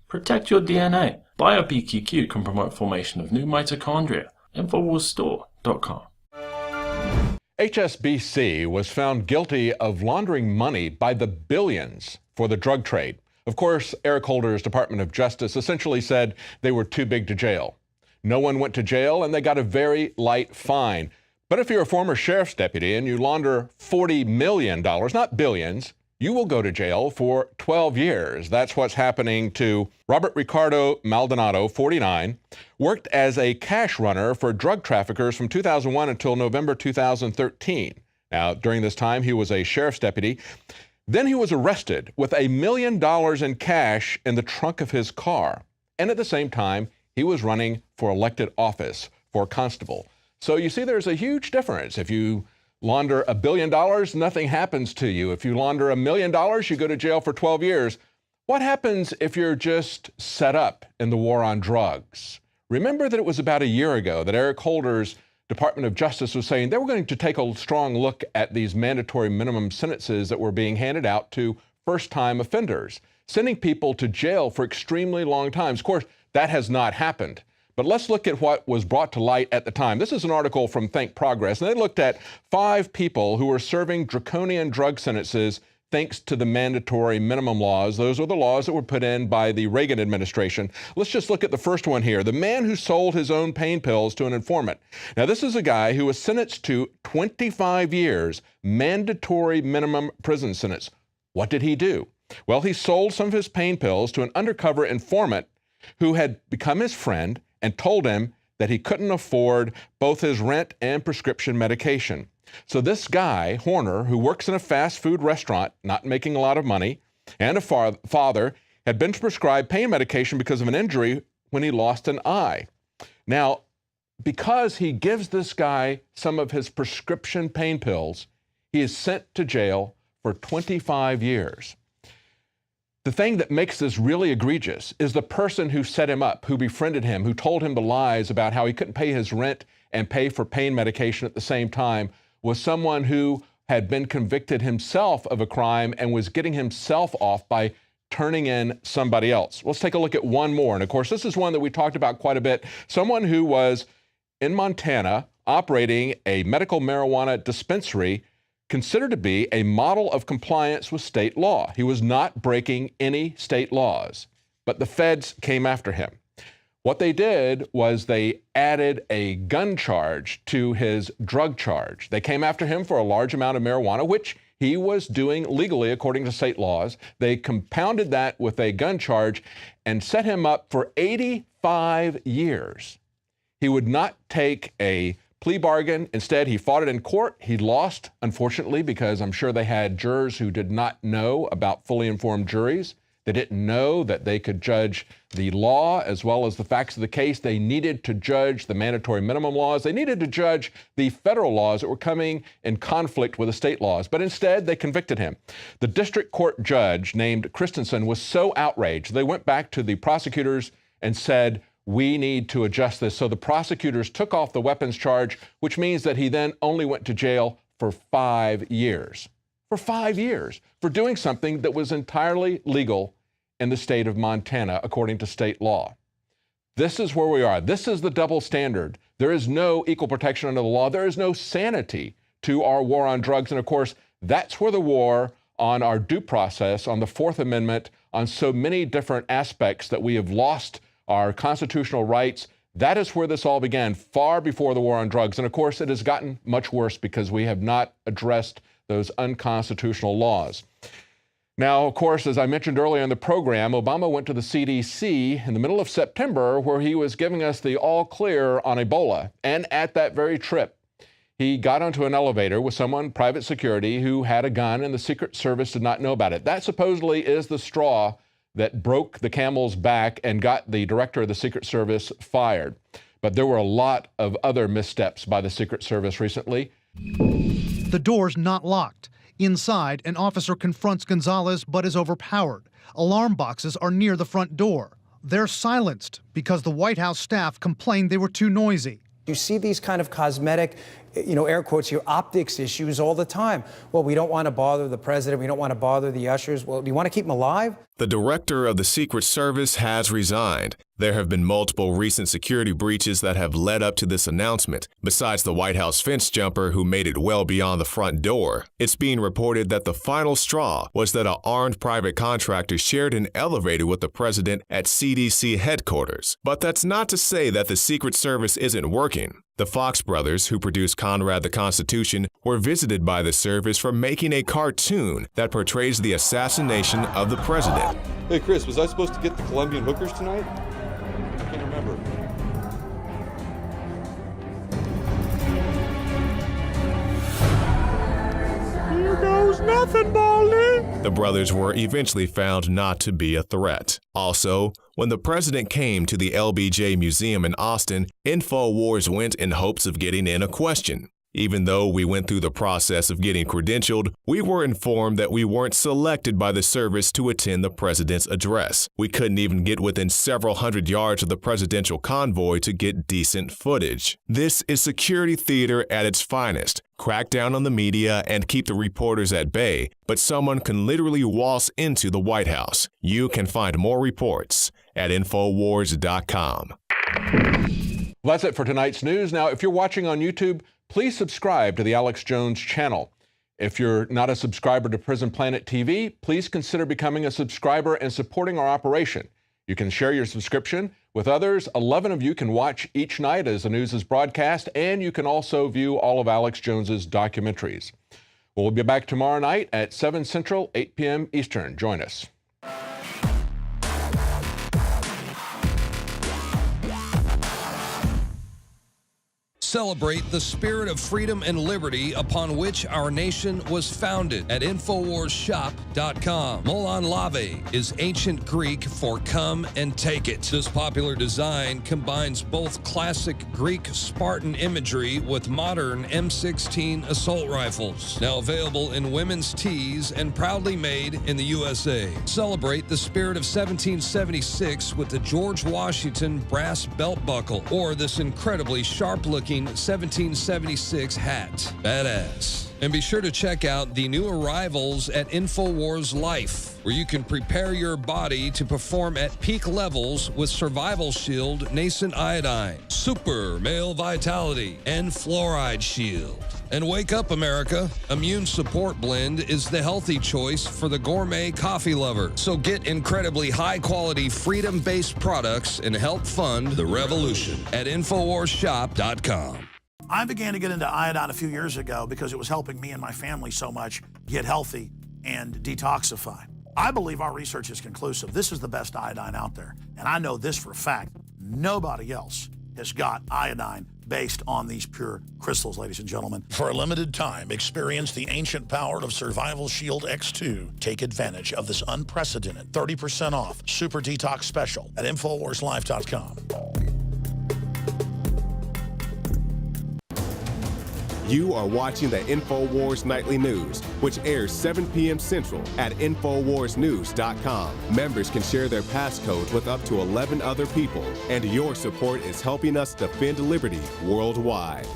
Protect your DNA. BioPQQ can promote formation of new mitochondria. Infowarsstore.com. HSBC was found guilty of laundering money by the billions for the drug trade. Of course, Eric Holder's Department of Justice essentially said they were too big to jail. No one went to jail, and they got a very light fine. But if you're a former sheriff's deputy and you launder $40 million, not billions, you will go to jail for 12 years. That's what's happening to Robert Ricardo Maldonado, 49, worked as a cash runner for drug traffickers from 2001 until November 2013. Now, during this time, he was a sheriff's deputy. Then he was arrested with $1 million in cash in the trunk of his car. And at the same time, he was running for elected office for constable. So you see, there's a huge difference. If you launder $1 billion, nothing happens to you. If you launder $1 million, you go to jail for 12 years. What happens if you're just set up in the war on drugs? Remember that it was about a year ago that Eric Holder's Department of Justice was saying they were going to take a strong look at these mandatory minimum sentences that were being handed out to first-time offenders, sending people to jail for extremely long times. Of course, that has not happened. But let's look at what was brought to light at the time. This is an article from Think Progress, and they looked at 5 people who were serving draconian drug sentences thanks to the mandatory minimum laws. Those were the laws that were put in by the Reagan administration. Let's just look at the first one here. The man who sold his own pain pills to an informant. Now, this is a guy who was sentenced to 25 years mandatory minimum prison sentence. What did he do? Well, he sold some of his pain pills to an undercover informant who had become his friend and told him that he couldn't afford both his rent and prescription medication. So this guy, Horner, who works in a fast food restaurant, not making a lot of money, and a father, had been prescribed pain medication because of an injury when he lost an eye. Now, because he gives this guy some of his prescription pain pills, he is sent to jail for 25 years. The thing that makes this really egregious is the person who set him up, who befriended him, who told him the lies about how he couldn't pay his rent and pay for pain medication at the same time, was someone who had been convicted himself of a crime and was getting himself off by turning in somebody else. Let's take a look at one more. And of course, this is one that we talked about quite a bit. Someone who was in Montana operating a medical marijuana dispensary considered to be a model of compliance with state law. He was not breaking any state laws, but the feds came after him. What they did was they added a gun charge to his drug charge. They came after him for a large amount of marijuana, which he was doing legally according to state laws. They compounded that with a gun charge and set him up for 85 years. He would not take a plea bargain. Instead, he fought it in court. He lost, unfortunately, because I'm sure they had jurors who did not know about fully informed juries. They didn't know that they could judge the law as well as the facts of the case. They needed to judge the mandatory minimum laws. They needed to judge the federal laws that were coming in conflict with the state laws. But instead, they convicted him. The district court judge named Christensen was so outraged, they went back to the prosecutors and said, we need to adjust this. So the prosecutors took off the weapons charge, which means that he then only went to jail for 5 years. For 5 years, for doing something that was entirely legal in the state of Montana, according to state law. This is where we are. This is the double standard. There is no equal protection under the law. There is no sanity to our war on drugs. And of course, that's where the war on our due process, on the Fourth Amendment, on so many different aspects that we have lost our constitutional rights, that is where this all began, far before the war on drugs. And of course, it has gotten much worse because we have not addressed those unconstitutional laws. Now, of course, as I mentioned earlier in the program, Obama went to the CDC in the middle of September where he was giving us the all clear on Ebola. And at that very trip, he got onto an elevator with someone, private security, who had a gun, and the Secret Service did not know about it. That supposedly is the straw that broke the camel's back and got the director of the Secret Service fired. But there were a lot of other missteps by the Secret Service recently. The door's not locked. Inside, an officer confronts Gonzalez but is overpowered. Alarm boxes are near the front door. They're silenced because the White House staff complained they were too noisy. You see these kind of cosmetic, air quotes here, optics issues all the time. Well, we don't want to bother the president. We don't want to bother the ushers. Well, do you want to keep them alive? The director of the Secret Service has resigned. There have been multiple recent security breaches that have led up to this announcement, besides the White House fence jumper who made it well beyond the front door. It's being reported that the final straw was that an armed private contractor shared an elevator with the president at CDC headquarters. But that's not to say that the Secret Service isn't working. The Fox brothers, who produced Conrad the Constitution, were visited by the service for making a cartoon that portrays the assassination of the president. Hey Chris, was I supposed to get the Colombian hookers tonight? I can't remember. Here goes nothing, Baldy. The brothers were eventually found not to be a threat. Also, when the president came to the LBJ Museum in Austin, Infowars went in hopes of getting in a question. Even though we went through the process of getting credentialed, we were informed that we weren't selected by the service to attend the president's address. We couldn't even get within several hundred yards of the presidential convoy to get decent footage. This is security theater at its finest. Crack down on the media and keep the reporters at bay, but someone can literally waltz into the White House. You can find more reports at Infowars.com. Well, that's it for tonight's news. Now, if you're watching on YouTube, please subscribe to the Alex Jones channel. If you're not a subscriber to Prison Planet TV, please consider becoming a subscriber and supporting our operation. You can share your subscription with others. 11 of you can watch each night as the news is broadcast, and you can also view all of Alex Jones's documentaries. We'll be back tomorrow night at 7 Central, 8 p.m. Eastern. Join us. Celebrate the spirit of freedom and liberty upon which our nation was founded at InfoWarsShop.com. Molon Lave is ancient Greek for come and take it. This popular design combines both classic Greek Spartan imagery with modern M16 assault rifles. Now available in women's tees and proudly made in the USA. Celebrate the spirit of 1776 with the George Washington brass belt buckle or this incredibly sharp-looking 1776 hat. Badass. And be sure to check out the new arrivals at Infowars Life, where you can prepare your body to perform at peak levels with Survival Shield Nascent Iodine, Super Male Vitality, and Fluoride Shield. And wake up, America. Immune Support Blend is the healthy choice for the gourmet coffee lover. So get incredibly high-quality, freedom-based products and help fund the revolution at InfoWarsShop.com. I began to get into iodine a few years ago because it was helping me and my family so much get healthy and detoxify. I believe our research is conclusive. This is the best iodine out there. And I know this for a fact. Nobody else has got iodine based on these pure crystals, ladies and gentlemen. For a limited time, experience the ancient power of Survival Shield X2. Take advantage of this unprecedented 30% off Super Detox Special at InfoWarsLife.com. You are watching the Infowars Nightly News, which airs 7 p.m. Central at InfoWarsNews.com. Members can share their passcodes with up to 11 other people, and your support is helping us defend liberty worldwide.